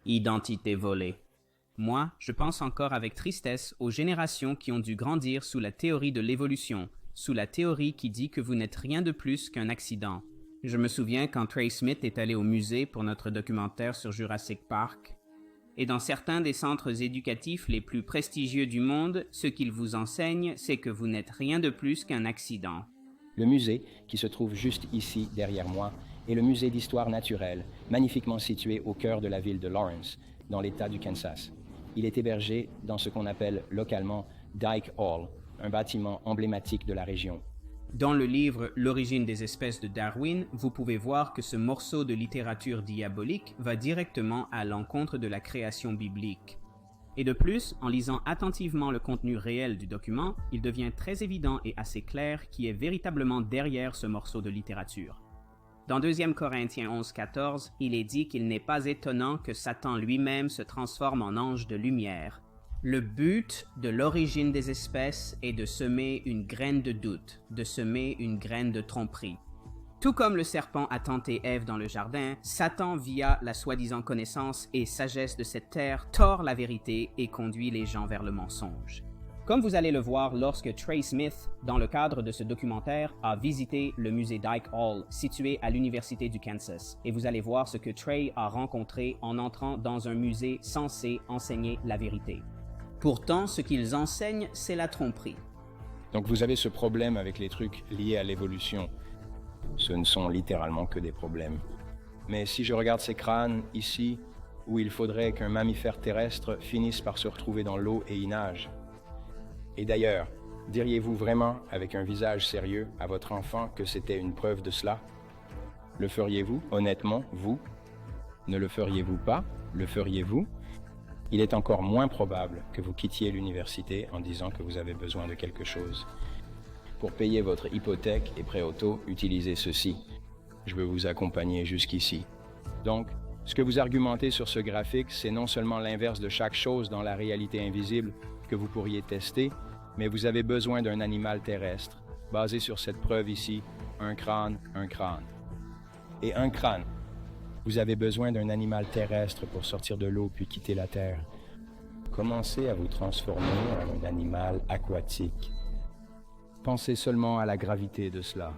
Identité volée. Moi, je pense encore avec tristesse aux générations qui ont dû grandir sous la théorie de l'évolution, sous la théorie qui dit que vous n'êtes rien de plus qu'un accident. Je me souviens quand Trey Smith est allé au musée pour notre documentaire sur Jurassic Park. Et dans certains des centres éducatifs les plus prestigieux du monde, ce qu'ils vous enseignent, c'est que vous n'êtes rien de plus qu'un accident. Le musée, qui se trouve juste ici, derrière moi, est le musée d'histoire naturelle, magnifiquement situé au cœur de la ville de Lawrence, dans l'État du Kansas. Il est hébergé dans ce qu'on appelle localement Dyke Hall, un bâtiment emblématique de la région. Dans le livre « L'origine des espèces de Darwin », vous pouvez voir que ce morceau de littérature diabolique va directement à l'encontre de la création biblique. Et de plus, en lisant attentivement le contenu réel du document, il devient très évident et assez clair qui est véritablement derrière ce morceau de littérature. Dans 2 Corinthiens 11,14, il est dit qu'il n'est pas étonnant que Satan lui-même se transforme en ange de lumière. Le but de l'origine des espèces est de semer une graine de doute, de semer une graine de tromperie. Tout comme le serpent a tenté Ève dans le jardin, Satan, via la soi-disant connaissance et sagesse de cette terre, tord la vérité et conduit les gens vers le mensonge. Comme vous allez le voir lorsque Trey Smith, dans le cadre de ce documentaire, a visité le musée Dyke Hall, situé à l'Université du Kansas, et vous allez voir ce que Trey a rencontré en entrant dans un musée censé enseigner la vérité. Pourtant, ce qu'ils enseignent, c'est la tromperie. Donc vous avez ce problème avec les trucs liés à l'évolution. Ce ne sont littéralement que des problèmes. Mais si je regarde ces crânes ici, où il faudrait qu'un mammifère terrestre finisse par se retrouver dans l'eau et y nage. Et d'ailleurs, diriez-vous vraiment, avec un visage sérieux, à votre enfant que c'était une preuve de cela? Le feriez-vous, honnêtement, vous? Ne le feriez-vous pas? Le feriez-vous? Il est encore moins probable que vous quittiez l'université en disant que vous avez besoin de quelque chose. Pour payer votre hypothèque et prêt auto, utilisez ceci. Je veux vous accompagner jusqu'ici. Donc, ce que vous argumentez sur ce graphique, c'est non seulement l'inverse de chaque chose dans la réalité invisible que vous pourriez tester, mais vous avez besoin d'un animal terrestre, basé sur cette preuve ici, un crâne, un crâne. Et un crâne. Vous avez besoin d'un animal terrestre pour sortir de l'eau puis quitter la terre. Commencez à vous transformer en un animal aquatique. Pensez seulement à la gravité de cela.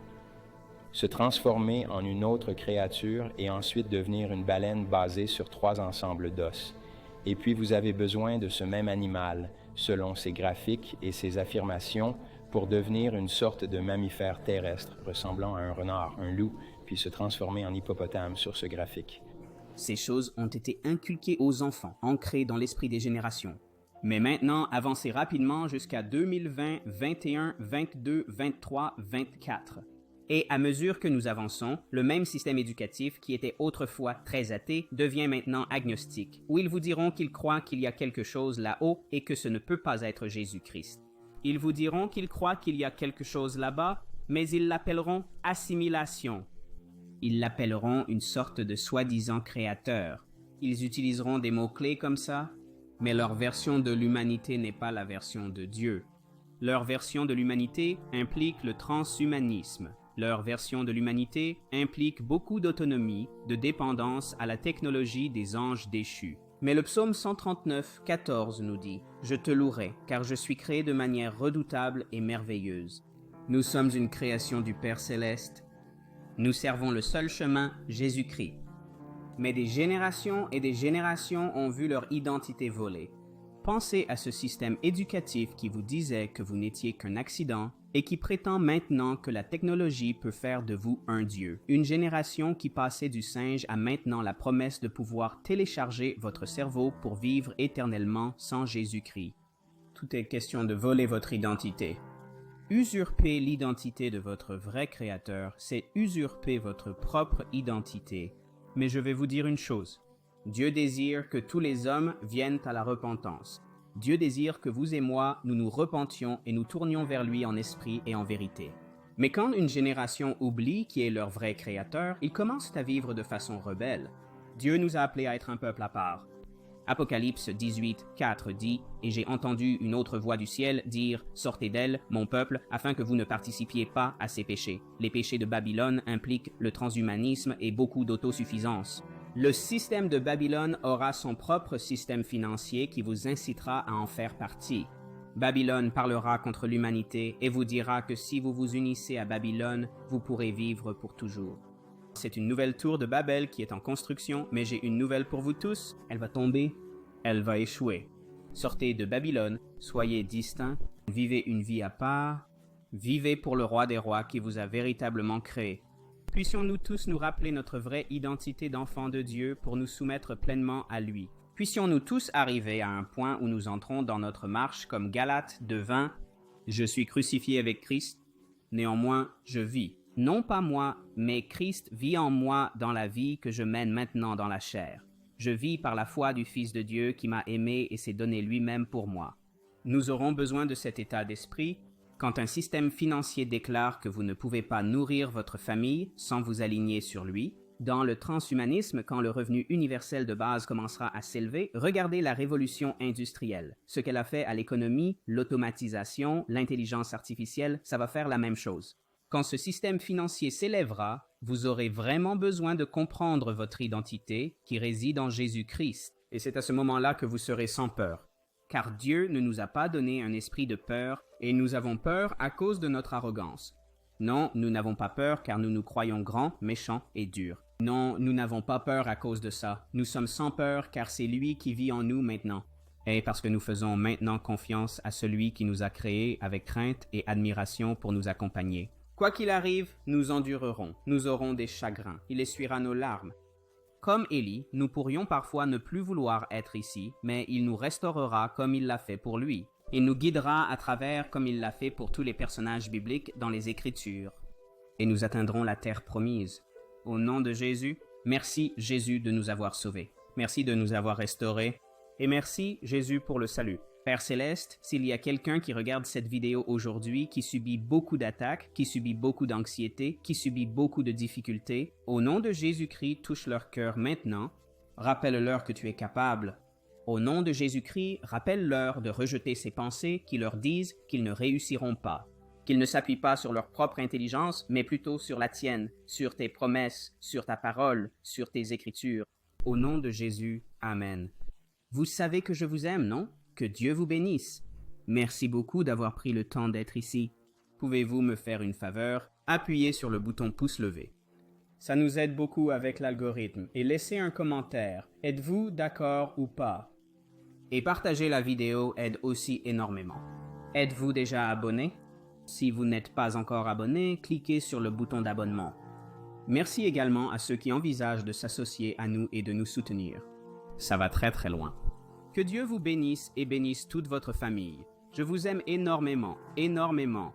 Se transformer en une autre créature et ensuite devenir une baleine basée sur 3 ensembles d'os. Et puis vous avez besoin de ce même animal, selon ses graphiques et ses affirmations, pour devenir une sorte de mammifère terrestre ressemblant à un renard, un loup, puis se transformer en hippopotame sur ce graphique. Ces choses ont été inculquées aux enfants, ancrées dans l'esprit des générations. Mais maintenant, avancez rapidement jusqu'à 2020, 21, 22, 23, 24. Et à mesure que nous avançons, le même système éducatif qui était autrefois très athée devient maintenant agnostique, où ils vous diront qu'ils croient qu'il y a quelque chose là-haut et que ce ne peut pas être Jésus-Christ. Ils vous diront qu'ils croient qu'il y a quelque chose là-bas, mais ils l'appelleront assimilation. Ils l'appelleront une sorte de soi-disant créateur. Ils utiliseront des mots-clés comme ça, mais leur version de l'humanité n'est pas la version de Dieu. Leur version de l'humanité implique le transhumanisme. Leur version de l'humanité implique beaucoup d'autonomie, de dépendance à la technologie des anges déchus. Mais le psaume 139, 14 nous dit « Je te louerai, car je suis créé de manière redoutable et merveilleuse. Nous sommes une création du Père Céleste. Nous servons le seul chemin, Jésus-Christ. » Mais des générations et des générations ont vu leur identité volée. Pensez à ce système éducatif qui vous disait que vous n'étiez qu'un accident et qui prétend maintenant que la technologie peut faire de vous un dieu. Une génération qui passait du singe à maintenant la promesse de pouvoir télécharger votre cerveau pour vivre éternellement sans Jésus-Christ. Tout est question de voler votre identité. Usurper l'identité de votre vrai créateur, c'est usurper votre propre identité. Mais je vais vous dire une chose. Dieu désire que tous les hommes viennent à la repentance. Dieu désire que vous et moi, nous nous repentions et nous tournions vers lui en esprit et en vérité. Mais quand une génération oublie qui est leur vrai créateur, ils commencent à vivre de façon rebelle. Dieu nous a appelés à être un peuple à part. Apocalypse 18, 4 dit « Et j'ai entendu une autre voix du ciel dire « Sortez d'elle, mon peuple, afin que vous ne participiez pas à ses péchés. Les péchés de Babylone impliquent le transhumanisme et beaucoup d'autosuffisance. Le système de Babylone aura son propre système financier qui vous incitera à en faire partie. Babylone parlera contre l'humanité et vous dira que si vous vous unissez à Babylone, vous pourrez vivre pour toujours. C'est une nouvelle tour de Babel qui est en construction, mais j'ai une nouvelle pour vous tous. Elle va tomber, elle va échouer. Sortez de Babylone, soyez distincts, vivez une vie à part, vivez pour le roi des rois qui vous a véritablement créé. Puissions-nous tous nous rappeler notre vraie identité d'enfants de Dieu pour nous soumettre pleinement à lui. Puissions-nous tous arriver à un point où nous entrons dans notre marche comme Galates 2:20 « Je suis crucifié avec Christ, néanmoins je vis. Non pas moi, mais Christ vit en moi dans la vie que je mène maintenant dans la chair. Je vis par la foi du Fils de Dieu qui m'a aimé et s'est donné lui-même pour moi. » Nous aurons besoin de cet état d'esprit quand un système financier déclare que vous ne pouvez pas nourrir votre famille sans vous aligner sur lui. Dans le transhumanisme, quand le revenu universel de base commencera à s'élever, regardez la révolution industrielle. Ce qu'elle a fait à l'économie, l'automatisation, l'intelligence artificielle, ça va faire la même chose. Quand ce système financier s'élèvera, vous aurez vraiment besoin de comprendre votre identité qui réside en Jésus-Christ. Et c'est à ce moment-là que vous serez sans peur. Car Dieu ne nous a pas donné un esprit de peur, et nous avons peur à cause de notre arrogance. Non, nous n'avons pas peur car nous nous croyons grands, méchants et durs. Non, nous n'avons pas peur à cause de ça. Nous sommes sans peur car c'est lui qui vit en nous maintenant. Et parce que nous faisons maintenant confiance à celui qui nous a créés avec crainte et admiration pour nous accompagner. Quoi qu'il arrive, nous endurerons. Nous aurons des chagrins. Il essuiera nos larmes. Comme Élie, nous pourrions parfois ne plus vouloir être ici, mais il nous restaurera comme il l'a fait pour lui. Il nous guidera à travers comme il l'a fait pour tous les personnages bibliques dans les Écritures. Et nous atteindrons la terre promise. Au nom de Jésus, merci Jésus de nous avoir sauvés. Merci de nous avoir restaurés. Et merci Jésus pour le salut. Père Céleste, s'il y a quelqu'un qui regarde cette vidéo aujourd'hui qui subit beaucoup d'attaques, qui subit beaucoup d'anxiété, qui subit beaucoup de difficultés, au nom de Jésus-Christ, touche leur cœur maintenant. Rappelle-leur que tu es capable. Au nom de Jésus-Christ, rappelle-leur de rejeter ces pensées qui leur disent qu'ils ne réussiront pas. Qu'ils ne s'appuient pas sur leur propre intelligence, mais plutôt sur la tienne, sur tes promesses, sur ta parole, sur tes Écritures. Au nom de Jésus, Amen. Vous savez que je vous aime, non? Que Dieu vous bénisse. Merci beaucoup d'avoir pris le temps d'être ici. Pouvez-vous me faire une faveur? Appuyez sur le bouton pouce levé. Ça nous aide beaucoup avec l'algorithme. Et laissez un commentaire. Êtes-vous d'accord ou pas? Et partager la vidéo aide aussi énormément. Êtes-vous déjà abonné? Si vous n'êtes pas encore abonné, cliquez sur le bouton d'abonnement. Merci également à ceux qui envisagent de s'associer à nous et de nous soutenir. Ça va très très loin. Que Dieu vous bénisse et bénisse toute votre famille. Je vous aime énormément, énormément.